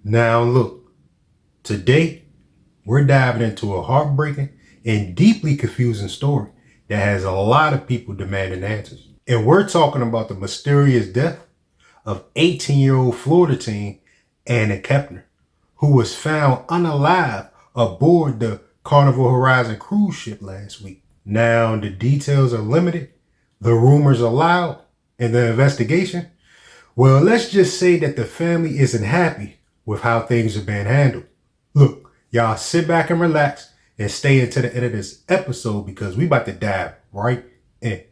Now look, today we're diving into a heartbreaking and deeply confusing story that has a lot of people demanding answers. And we're talking about the mysterious death of 18-year-old Florida teen Anna Kepner, who was found unalive aboard the Carnival Horizon cruise ship last week. Now, the details are limited, the rumors are loud, and the investigation, well, let's just say that the family isn't happy with how things are being handled. Look, y'all sit back and relax and stay until the end of this episode because we about to dive right in.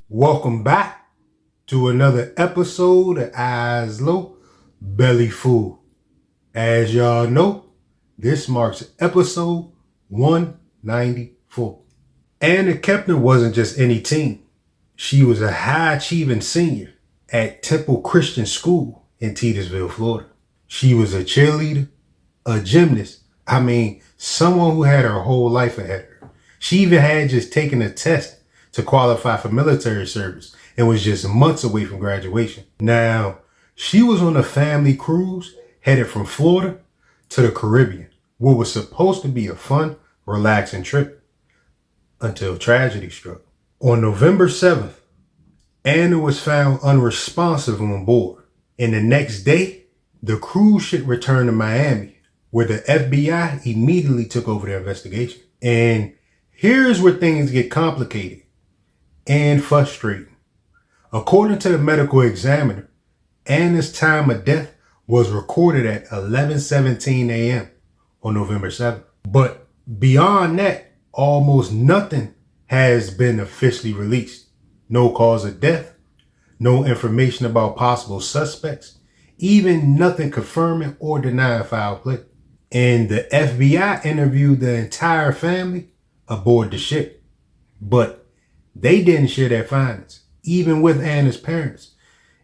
Welcome back to another episode of Eyes Low, Belly Full. As y'all know, this marks episode 194. Anna Kepner wasn't just any teen. She was a high-achieving senior at Temple Christian School in Titusville, Florida. She was a cheerleader, a gymnast. Someone who had her whole life ahead of her. She even had just taken a test to qualify for military service and was just months away from graduation. Now, she was on a family cruise headed from Florida to the Caribbean, what was supposed to be a fun, relaxing trip, until tragedy struck. On November 7th, Anna was found unresponsive on board, and the next day, the cruise ship returned to Miami, where the FBI immediately took over the investigation. And here's where things get complicated and frustrating. According to the medical examiner, Anna's time of death was recorded at 11:17 a.m. on November 7th. But beyond that, almost nothing has been officially released. No cause of death, no information about possible suspects, even nothing confirming or denying foul play. And the FBI interviewed the entire family aboard the ship, but they didn't share their findings, even with Anna's parents.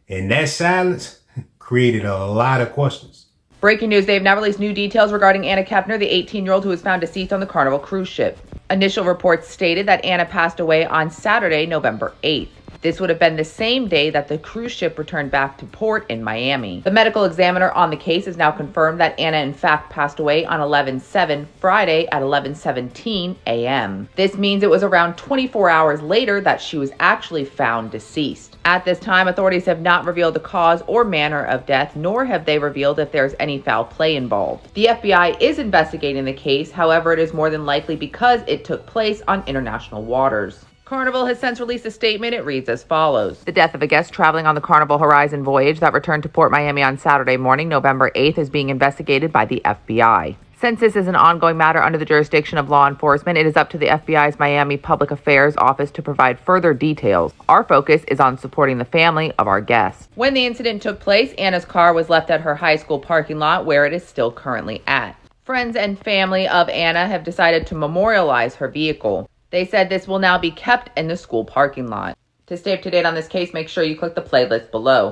And that silence created a lot of questions. Breaking news, they have now released new details regarding Anna Kepner, the 18-year-old who was found deceased on the Carnival cruise ship. Initial reports stated that Anna passed away on Saturday, November 8th. This would have been the same day that the cruise ship returned back to port in Miami. The medical examiner on the case has now confirmed that Anna in fact passed away on 11/7 Friday at 11:17 a.m. This means it was around 24 hours later that she was actually found deceased. At this time, authorities have not revealed the cause or manner of death, nor have they revealed if there's any foul play involved. The FBI is investigating the case, however, it is more than likely because it took place on international waters. Carnival has since released a statement. It reads as follows. The death of a guest traveling on the Carnival Horizon voyage that returned to Port Miami on Saturday morning, November 8th, is being investigated by the FBI. Since this is an ongoing matter under the jurisdiction of law enforcement, it is up to the FBI's Miami Public Affairs Office to provide further details. Our focus is on supporting the family of our guests. When the incident took place, Anna's car was left at her high school parking lot, where it is still currently at. Friends and family of Anna have decided to memorialize her vehicle. They said this will now be kept in the school parking lot. To stay up to date on this case, make sure you click the playlist below.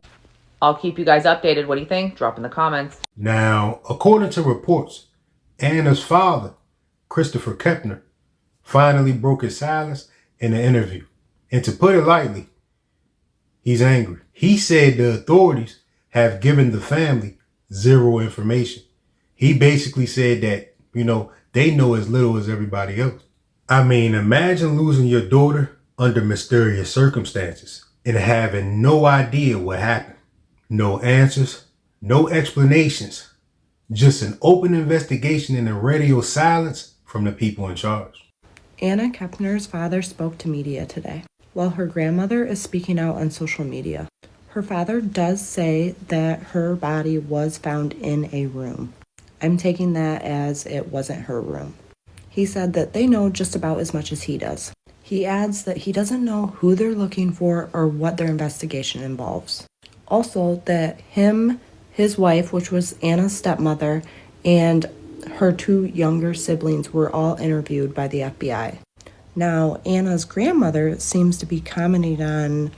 I'll keep you guys updated. What do you think? Drop in the comments. Now, according to reports, Anna's father, Christopher Kepner, finally broke his silence in an interview. And to put it lightly, he's angry. He said the authorities have given the family zero information. He basically said that, they know as little as everybody else. Imagine losing your daughter under mysterious circumstances and having no idea what happened. No answers, no explanations, just an open investigation and a radio silence from the people in charge. Anna Kepner's father spoke to media today, while her grandmother is speaking out on social media. Her father does say that her body was found in a room. I'm taking that as it wasn't her room. He said that they know just about as much as he does. He adds that he doesn't know who they're looking for or what their investigation involves. Also, that his wife, which was Anna's stepmother, and her two younger siblings were all interviewed by the FBI. Now, Anna's grandmother seems to be commenting on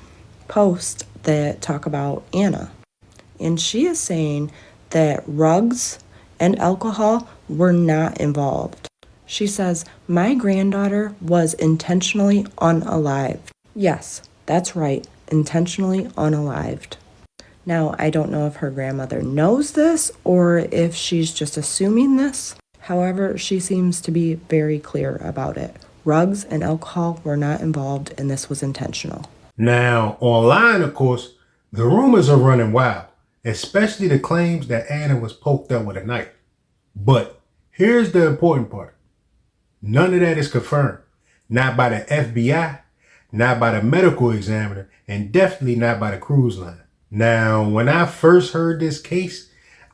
posts that talk about Anna. And she is saying that rugs and alcohol were not involved. She says, "My granddaughter was intentionally unalived." Yes, that's right, intentionally unalived. Now, I don't know if her grandmother knows this or if she's just assuming this. However, she seems to be very clear about it. Rugs and alcohol were not involved, and this was intentional. Now, online, of course, the rumors are running wild, especially the claims that Anna was poked up with a knife. But here's the important part. None of that is confirmed. Not by the FBI, not by the medical examiner, and definitely not by the cruise line. Now, when I first heard this case,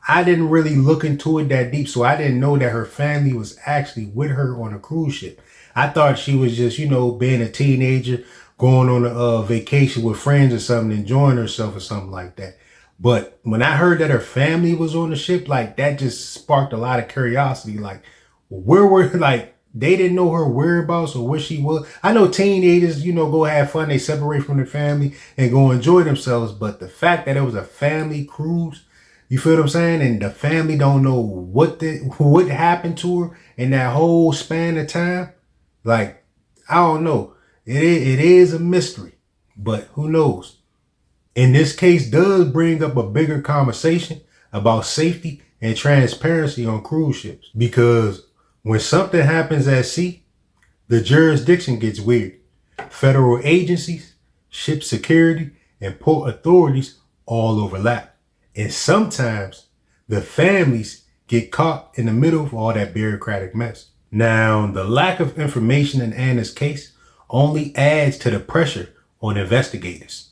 I didn't really look into it that deep, so I didn't know that her family was actually with her on a cruise ship. I thought she was just, being a teenager, going on a vacation with friends or something, enjoying herself or something like that. But when I heard that her family was on the ship, like, that just sparked a lot of curiosity. Like, where were, like, they didn't know her whereabouts or where she was. I know teenagers, go have fun. They separate from their family and go enjoy themselves. But the fact that it was a family cruise, you feel what I'm saying? And the family don't know what happened to her in that whole span of time. Like, I don't know. It is a mystery, but who knows? And this case does bring up a bigger conversation about safety and transparency on cruise ships, because when something happens at sea, the jurisdiction gets weird. Federal agencies, ship security, and port authorities all overlap. And sometimes the families get caught in the middle of all that bureaucratic mess. Now, the lack of information in Anna's case only adds to the pressure on investigators.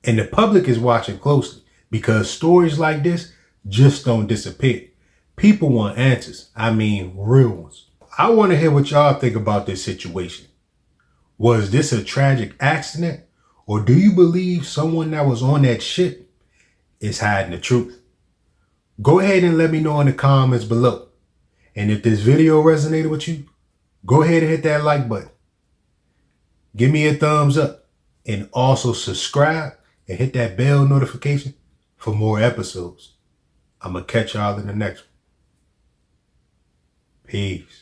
And the public is watching closely, because stories like this just don't disappear. People want answers. I mean, real ones. I want to hear what y'all think about this situation. Was this a tragic accident? Or do you believe someone that was on that ship is hiding the truth? Go ahead and let me know in the comments below. And if this video resonated with you, go ahead and hit that like button. Give me a thumbs up, and also subscribe and hit that bell notification for more episodes. I'm going to catch y'all in the next one. Peace.